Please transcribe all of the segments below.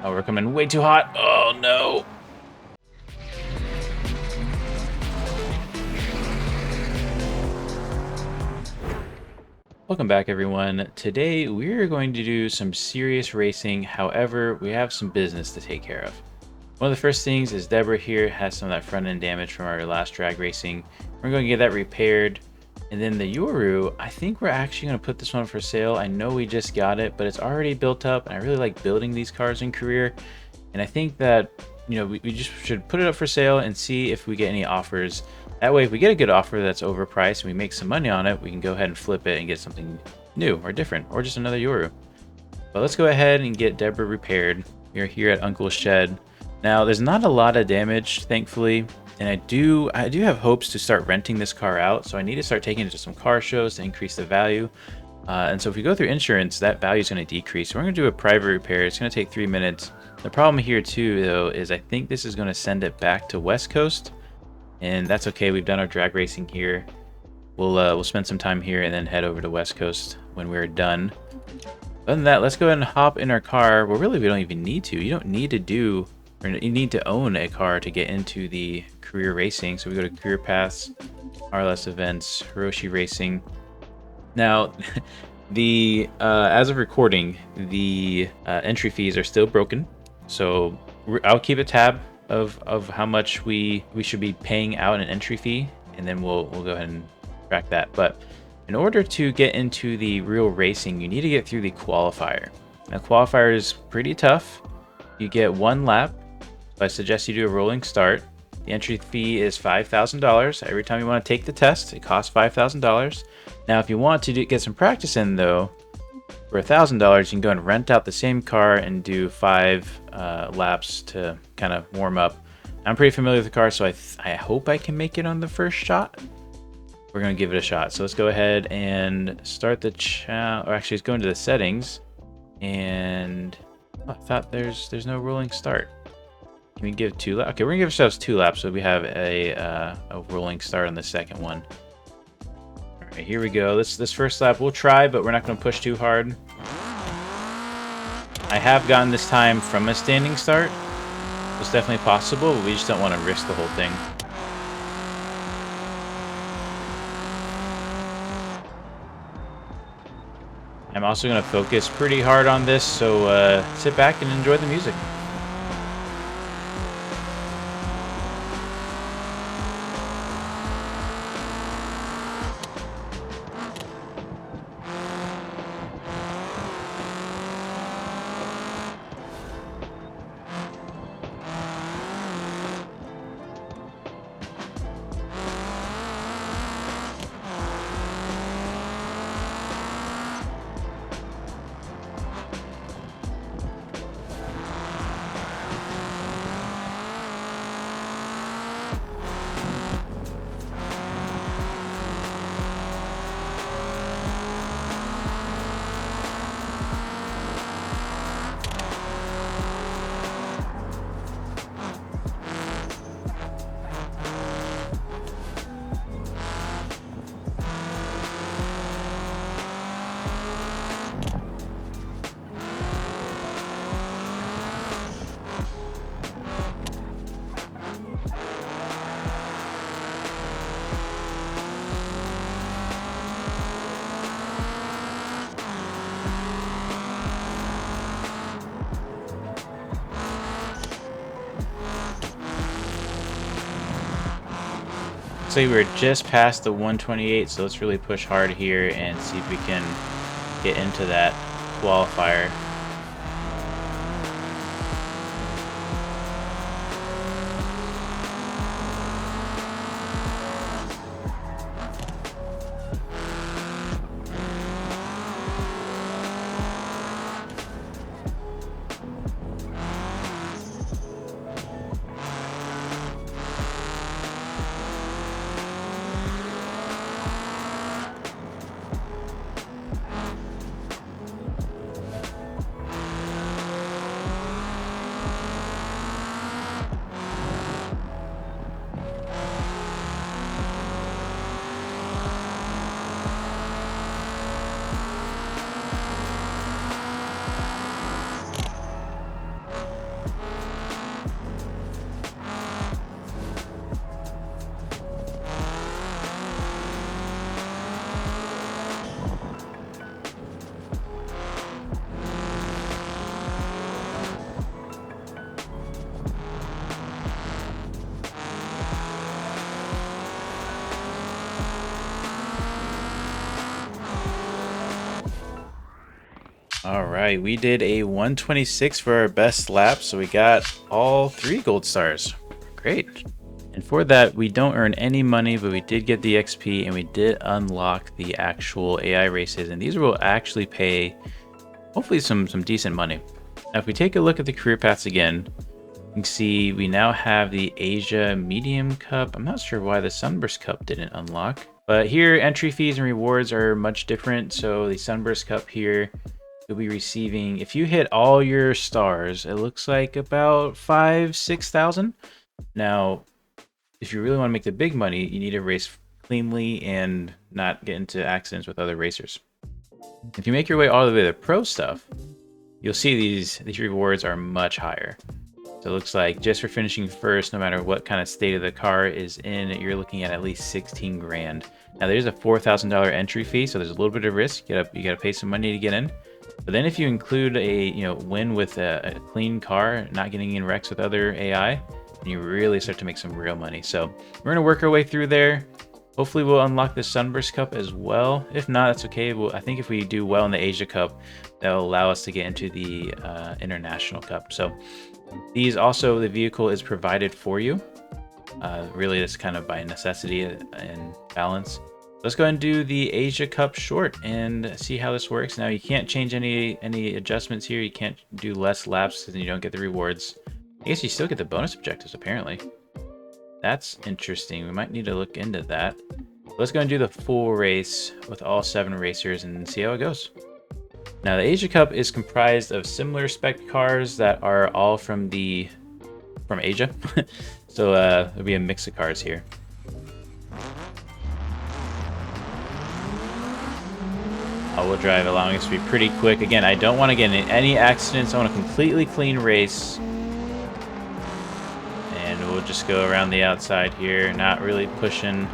Oh, we're coming way too hot. Oh no. Welcome back, everyone. Today we're going to do some serious racing. However, we have some business to take care of. One of the first things is Deborah here has some of that front end damage from our last drag racing. We're going to get that repaired. And then the Yoru, I think we're actually going to put this one for sale. I know we just got it, but it's already built up, and I really like building these cars in Career. And I think that, you know, we just should put it up for sale and see if we get any offers. That way, if we get a good offer that's overpriced and we make some money on it, we can go ahead and flip it and get something new or different, or just another Yoru. But let's go ahead and get Deborah repaired. We're here at Uncle's Shed. Now, there's not a lot of damage, thankfully. And I do have hopes to start renting this car out, so I need to start taking it to some car shows to increase the value. And so if we go through insurance, that value is going to decrease. So we're going to do a private repair. It's going to take 3 minutes. The problem here too, though, is I think this is going to send it back to West Coast, and that's okay. We've done our drag racing here. We'll spend some time here and then head over to West Coast when we're done. Other than that, let's go ahead and hop in our car. Well, really, we don't even need to. You don't need to do, or you need to own a car to get into the Career Racing. So we go to Career Paths, RLS Events, Hirochi Racing. Now, the as of recording, the entry fees are still broken. So I'll keep a tab of how much we should be paying out an entry fee, and then we'll go ahead and track that. But in order to get into the real racing, you need to get through the qualifier. Now, qualifier is pretty tough. You get 1 lap. So I suggest you do a rolling start. The entry fee is $5,000. Every time you want to take the test, it costs $5,000. Now, if you want to get some practice in, though, for $1,000, you can go and rent out the same car and do 5 laps to kind of warm up. I'm pretty familiar with the car, so I hope I can make it on the first shot. We're going to give it a shot. So let's go ahead and start the or actually, let's go into the settings. And I thought there's no rolling start. Can we give 2 laps? Okay, we're gonna give ourselves 2 laps, so we have a rolling start on the second one. All right, here we go. This first lap we'll try, but we're not gonna push too hard. I have gotten this time from a standing start. It's definitely possible, but we just don't want to risk the whole thing. I'm also gonna focus pretty hard on this, so sit back and enjoy the music. So we're just past the 128, so let's really push hard here and see if we can get into that qualifier. All right, we did a 126 for our best lap, so we got all 3 gold stars. Great. And for that, we don't earn any money, but we did get the XP and we did unlock the actual AI races, and these will actually pay hopefully some decent money. Now, if we take a look at the career paths again, you can see we now have the Asia Medium Cup. I'm not sure why the Sunburst Cup didn't unlock, but here entry fees and rewards are much different. So the Sunburst Cup here, you'll be receiving, if you hit all your stars, it looks like about 5,000–6,000. Now, if you really want to make the big money, you need to race cleanly and not get into accidents with other racers. If you make your way all the way to the pro stuff, you'll see these rewards are much higher. So it looks like just for finishing first, no matter what kind of state of the car is in, you're looking at least 16 grand. Now there's a $4,000 entry fee, so there's a little bit of risk. You gotta pay some money to get in. But then if you include a win with a clean car, not getting in wrecks with other AI, then you really start to make some real money. So we're gonna work our way through there. Hopefully we'll unlock the Sunburst Cup as well. If not, that's okay. I think if we do well in the Asia Cup, that'll allow us to get into the International Cup. So these also, the vehicle is provided for you. Really, it's kind of by necessity and balance. Let's go ahead and do the Asia Cup short and see how this works. Now, you can't change any adjustments here. You can't do less laps because then you don't get the rewards. I guess you still get the bonus objectives, apparently. That's interesting. We might need to look into that. Let's go and do the full race with all 7 racers and see how it goes. Now, the Asia Cup is comprised of similar spec cars that are all from Asia. So there'll be a mix of cars here. All-wheel drive allowing us to be pretty quick. Again, I don't want to get in any accidents. I want a completely clean race. And we'll just go around the outside here, not really pushing.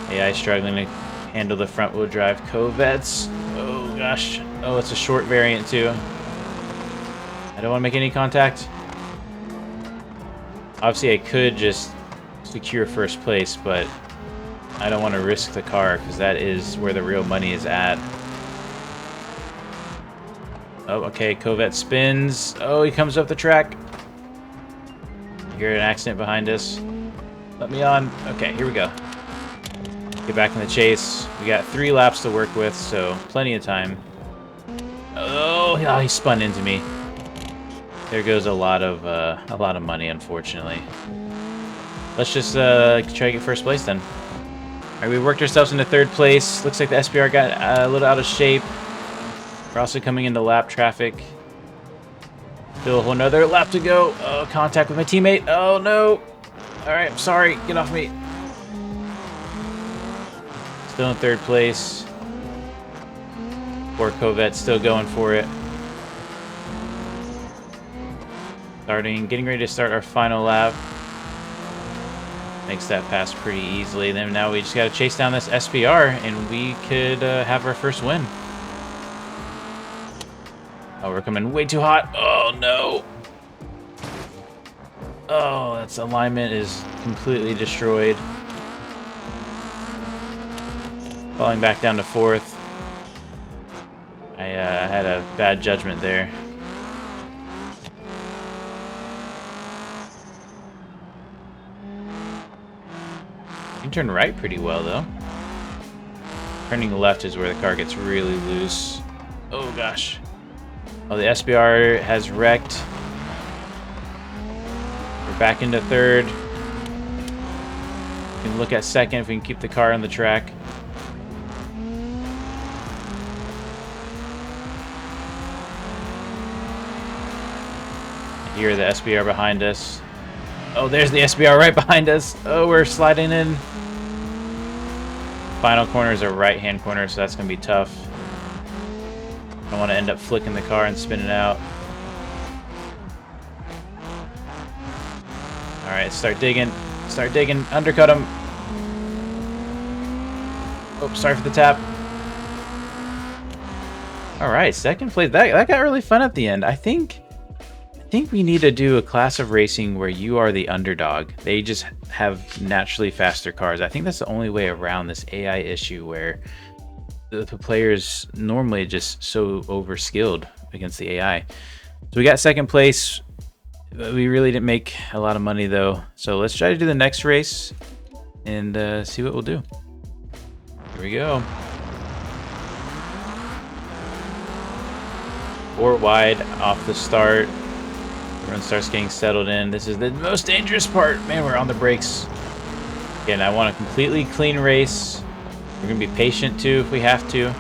AI struggling to handle the front wheel drive Corvettes. Oh gosh. Oh, it's a short variant too. I don't want to make any contact. Obviously, I could just secure first place, but I don't want to risk the car because that is where the real money is at. Oh, okay. Corvette spins. Oh, he comes up the track. I hear an accident behind us. Let me on. Okay, here we go. Get back in the chase. We got 3 laps to work with, so plenty of time. Oh, he spun into me. There goes a lot of money, unfortunately. Let's just try to get first place then. All right, we worked ourselves into 3rd place. Looks like the SBR got a little out of shape. We're also coming into lap traffic. Still another lap to go. Oh, contact with my teammate. Oh no. All right, I'm sorry. Get off me. Still in 3rd place. Poor Corvette still going for it. Getting ready to start our final lap. Makes that pass pretty easily. Then now we just got to chase down this SBR and we could have our first win. Oh, we're coming way too hot. Oh no. Oh, that's alignment is completely destroyed. Falling back down to 4th. I had a bad judgment there. You can turn right pretty well, though. Turning left is where the car gets really loose. Oh, gosh. Oh, the SBR has wrecked. We're back into 3rd. We can look at 2nd if we can keep the car on the track. Here, the SBR behind us. Oh, there's the SBR right behind us. Oh, we're sliding in. Final corner is a right-hand corner, so that's going to be tough. I don't want to end up flicking the car and spinning out. Alright, start digging. Start digging. Undercut him. Oh, sorry for the tap. Alright, 2nd place. That got really fun at the end. I think we need to do a class of racing where you are the underdog. They just have naturally faster cars. I think that's the only way around this AI issue where the players normally just so over-skilled against the AI. So we got second place. We really didn't make a lot of money though. So let's try to do the next race and see what we'll do. Here we go. 4 wide off the start. Everyone starts getting settled in. This is the most dangerous part. Man, we're on the brakes. Again, I want a completely clean race. We're going to be patient too if we have to.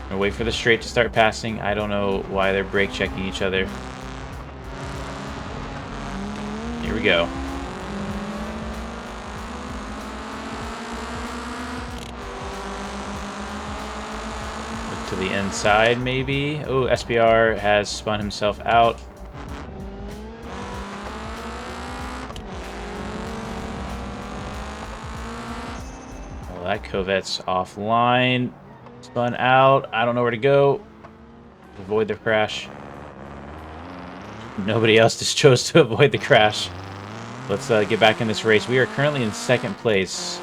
Gonna wait for the straight to start passing. I don't know why they're brake checking each other. Here we go. Look to the inside maybe. Oh, SBR has spun himself out. Oh, that Covette's offline. Spun out. I don't know where to go. Avoid the crash. Nobody else just chose to avoid the crash. Let's get back in this race. We are currently in second place.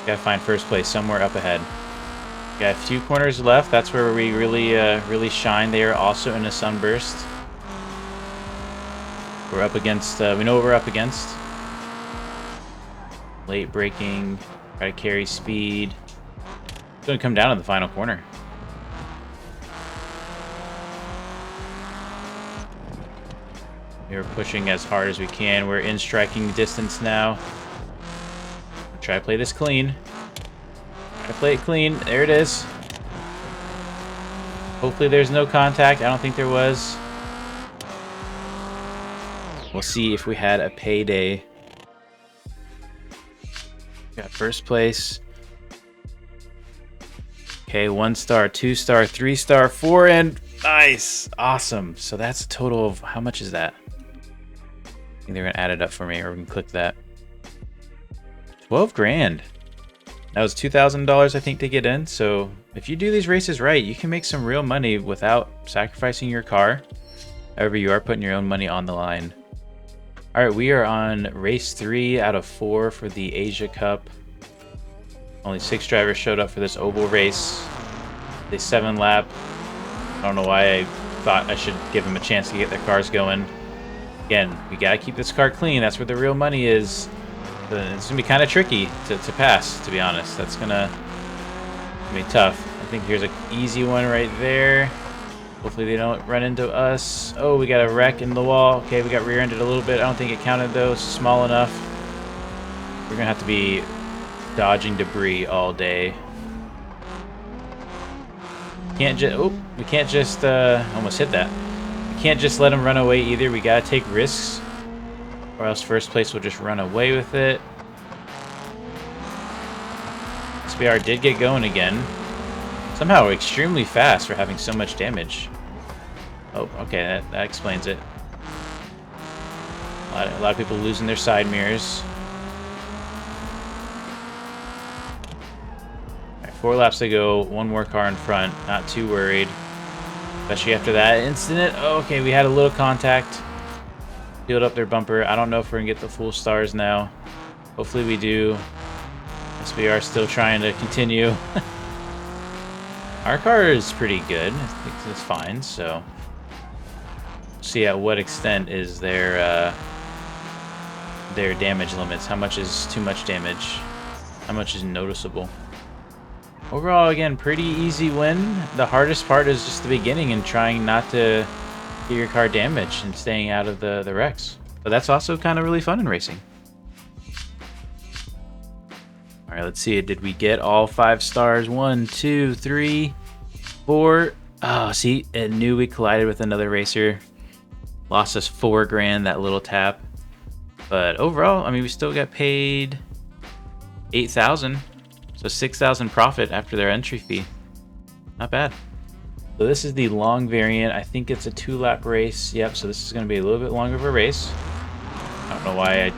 Gotta find first place somewhere up ahead. Got a few corners left. That's where we really shine. They are also in a sunburst. We're up against. We know what we're up against. Late braking. Try to carry speed. It's going to come down in the final corner. We're pushing as hard as we can. We're in striking distance now. Try to play this clean. Try to play it clean. There it is. Hopefully there's no contact. I don't think there was. We'll see if we had a payday. Got first place. Okay, 1 star, 2 star, 3 star, 4, and nice. Awesome. So that's a total of, how much is that? I think they're gonna add it up for me, or we can click that. 12 grand. That was $2,000, I think, to get in. So if you do these races right, you can make some real money without sacrificing your car. However, you are putting your own money on the line. All right, we are on race 3 out of 4 for the Asia Cup. Only 6 drivers showed up for this oval race. They 7 lap. I don't know why I thought I should give them a chance to get their cars going. Again, we gotta keep this car clean. That's where the real money is. It's gonna be kind of tricky to pass, to be honest. That's gonna be tough. I think here's an easy one right there. Hopefully they don't run into us. Oh, we got a wreck in the wall. Okay, we got rear-ended a little bit. I don't think it counted though. It's small enough. We're gonna have to be dodging debris all day. Can't just, oh, we can't just, almost hit that. We can't just let them run away either. We gotta take risks, or else first place will just run away with it. SBR did get going again. Somehow extremely fast for having so much damage. Oh, okay, that explains it. A lot of people losing their side mirrors. 4 laps to go, 1 more car in front, not too worried. Especially after that incident. Oh, okay, we had a little contact. Peeled up their bumper. I don't know if we're gonna get the full stars now. Hopefully we do. SBR still trying to continue. Our car is pretty good. I think it's fine, so see at what extent is their damage limits. How much is too much damage? How much is noticeable? Overall, again, pretty easy win. The hardest part is just the beginning and trying not to get your car damaged and staying out of the wrecks. But that's also kind of really fun in racing. All right, let's see. Did we get all 5 stars? 1, 2, 3, 4. Oh, see, it knew we collided with another racer. Lost us 4 grand, that little tap. But overall, I mean, we still got paid 8,000. So 6,000 profit after their entry fee. Not bad. So this is the long variant. I think it's a 2-lap race. Yep, so this is going to be a little bit longer of a race. I don't know why I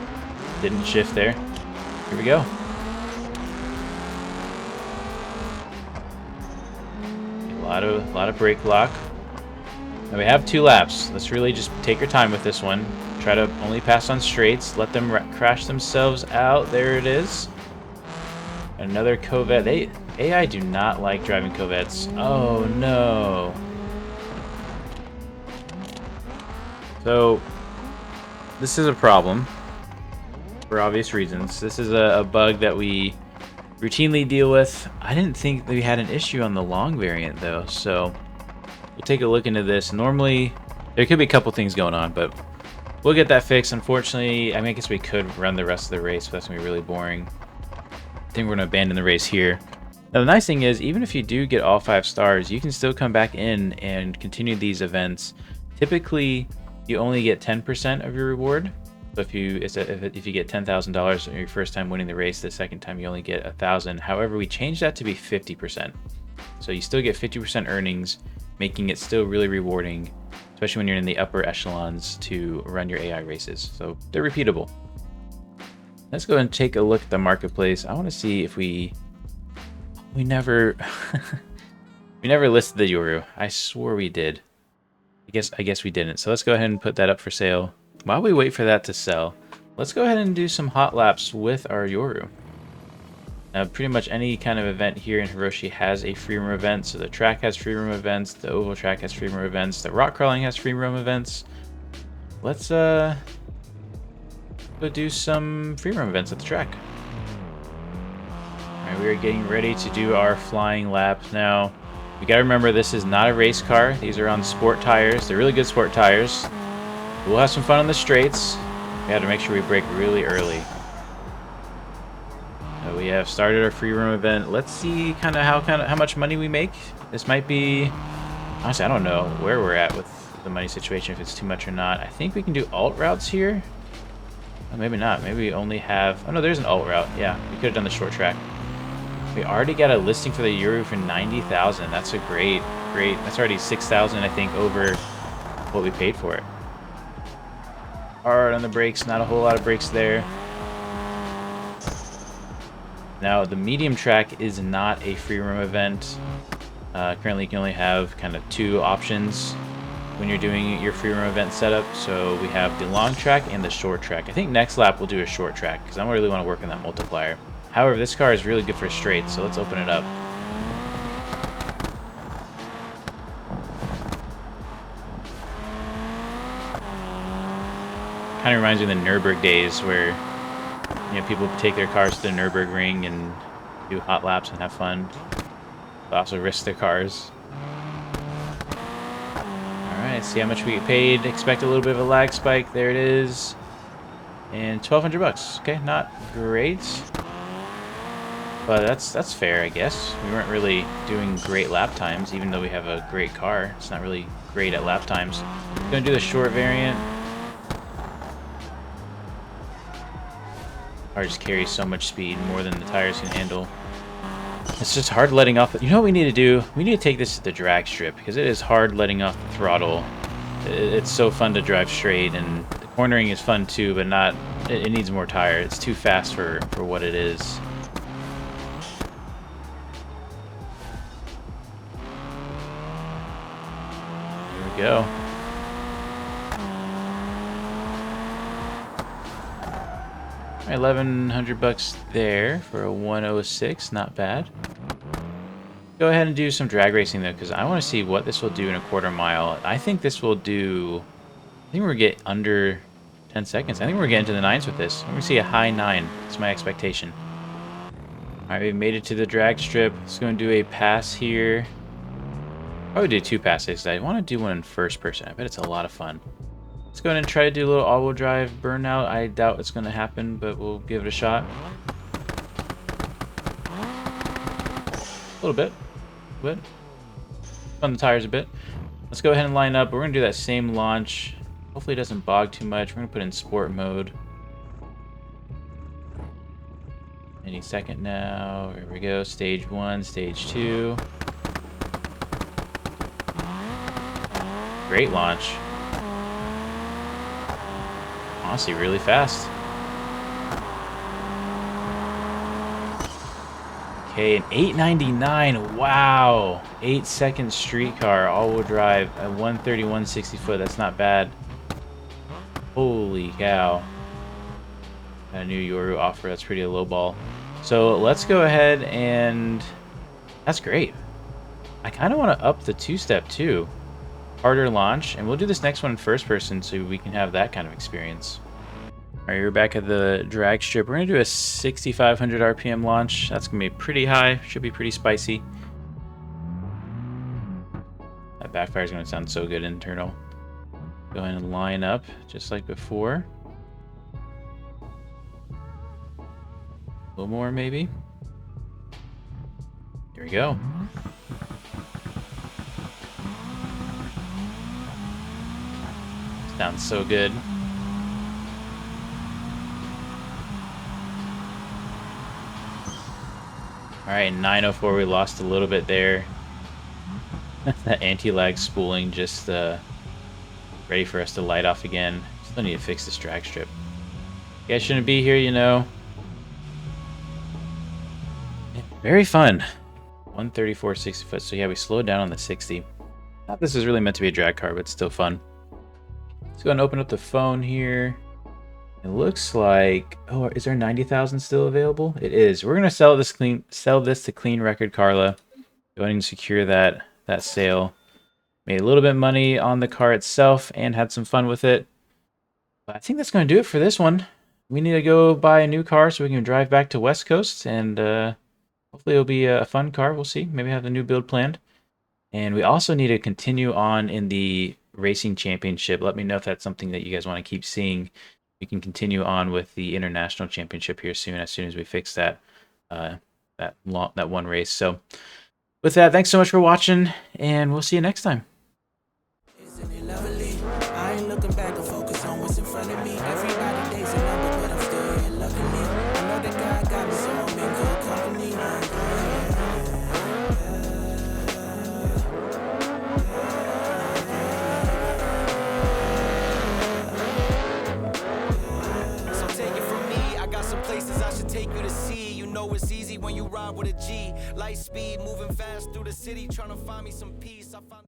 didn't shift there. Here we go. A lot of brake lock. Now we have 2 laps. Let's really just take our time with this one. Try to only pass on straights. Let them crash themselves out. There it is. Another Covet. AI do not like driving Covets. Oh no. So this is a problem for obvious reasons. This is a bug that we routinely deal with. I didn't think that we had an issue on the long variant though, so we'll take a look into this. Normally, there could be a couple things going on, but we'll get that fixed. Unfortunately, I mean, I guess we could run the rest of the race, but that's gonna be really boring. I think we're gonna abandon the race here. Now, the nice thing is, even if you do get all 5 stars, you can still come back in and continue these events. Typically, you only get 10% of your reward. So if you get $10,000 on your first time winning the race, the second time you only get 1,000. However, we changed that to be 50%. So you still get 50% earnings, making it still really rewarding, especially when you're in the upper echelons to run your AI races. So they're repeatable. Let's go and take a look at the marketplace. I want to see if we never we never listed the Yoru. I swore we did. I guess we didn't. So let's go ahead and put that up for sale. While we wait for that to sell, let's go ahead and do some hot laps with our Yoru. Now, pretty much any kind of event here in Hiroshi has a free roam event. So the track has free roam events, the oval track has free roam events, the rock crawling has free roam events. Let's go do some free roam events at the track. Alright, we are getting ready to do our flying lap now. You gotta remember, this is not a race car. These are on sport tires. They're really good sport tires. We'll have some fun on the straights. We have to make sure we brake really early. We have started our free roam event. Let's see how much money we make. This might be, honestly, I don't know where we're at with the money situation, if it's too much or not. I think we can do alt routes here. Oh, maybe not. Maybe we only have, oh no, there's an alt route. Yeah, we could have done the short track. We already got a listing for the Yoru for 90,000. That's a great. That's already 6,000, I think, over what we paid for it. Hard on the brakes, not a whole lot of brakes there. Now, the medium track is not a free roam event. Currently, you can only have kind of 2 options when you're doing your free roam event setup. So we have the long track and the short track. I think next lap we'll do a short track because I don't really want to work on that multiplier. However, this car is really good for straight, so let's open it up. Kind of reminds me of the Nürburgring days where, you know, people take their cars to the Nürburgring and do hot laps and have fun, but also risk their cars. Alright, see how much we get paid. Expect a little bit of a lag spike. There it is. And 1,200 bucks. Okay, not great. But that's fair, I guess. We weren't really doing great lap times, even though we have a great car. It's not really great at lap times. I'm gonna do the short variant. Car just carries so much speed, more than the tires can handle. It's just hard letting off. You know what we need to do? We need to take this to the drag strip, because it is hard letting off the throttle. It's so fun to drive straight, and the cornering is fun too, but not. It needs more tire. It's too fast for what it is. Go. 1,100 bucks there for a 106, not bad. Go ahead and do some drag racing though, because I want to see what this will do in a quarter mile. I think this will do, I think we're gonna get under 10 seconds. I think we're getting to the 9s with this. I'm gonna see a high 9. That's my expectation. Alright, we made it to the drag strip. Let's go and do a pass here. Probably do 2 passes. I want to do one in first person. I bet it's a lot of fun. Let's go ahead and try to do a little all-wheel drive burnout. I doubt it's going to happen, but we'll give it a shot. A little bit. On the tires a bit. Let's go ahead and line up. We're going to do that same launch. Hopefully it doesn't bog too much. We're going to put in sport mode. Any second now. Here we go. Stage 1, stage 2. Great launch. Honestly, really fast. Okay, an 899. Wow. 8-second street car, all-wheel drive at 131 60 foot. That's not bad. Holy cow. Got a new Yoru offer. That's pretty low ball. So let's go ahead and that's great. I kind of want to up the two-step too. Harder launch, and we'll do this next one in first person so we can have that kind of experience. All right, we're back at the drag strip. We're gonna do a 6,500 RPM launch. That's gonna be pretty high, should be pretty spicy. That backfire is gonna sound so good internal. Go ahead and line up just like before. A little more maybe. Here we go. Sounds so good. All right, 904, we lost a little bit there. That anti-lag spooling just ready for us to light off again. Still need to fix this drag strip. You guys shouldn't be here, you know. Very fun. 134, 60 foot. So yeah, we slowed down on the 60. Not this is really meant to be a drag car, but it's still fun. Let's go and open up the phone here. It looks like, oh, is there 90,000 still available? It is. We're gonna sell this to Clean Record Carla. Go ahead and secure that sale. Made a little bit of money on the car itself and had some fun with it. But I think that's gonna do it for this one. We need to go buy a new car so we can drive back to West Coast, and hopefully it'll be a fun car. We'll see. Maybe have a new build planned. And we also need to continue on in the racing championship. Let me know if that's something that you guys want to keep seeing. We can continue on with the international championship here soon, as we fix that that one race. So with that, thanks so much for watching, and we'll see you next time. Isn't it lovely? I ain't looking back and focus on what's in front of me. Everybody days a number, but I'm still here luckily. I know that God got me, so I'm in good company. So take it from me, I got some places I should take you to see. You know it's easy when you ride with a G. Light speed, moving fast through the city, trying to find me some peace. I found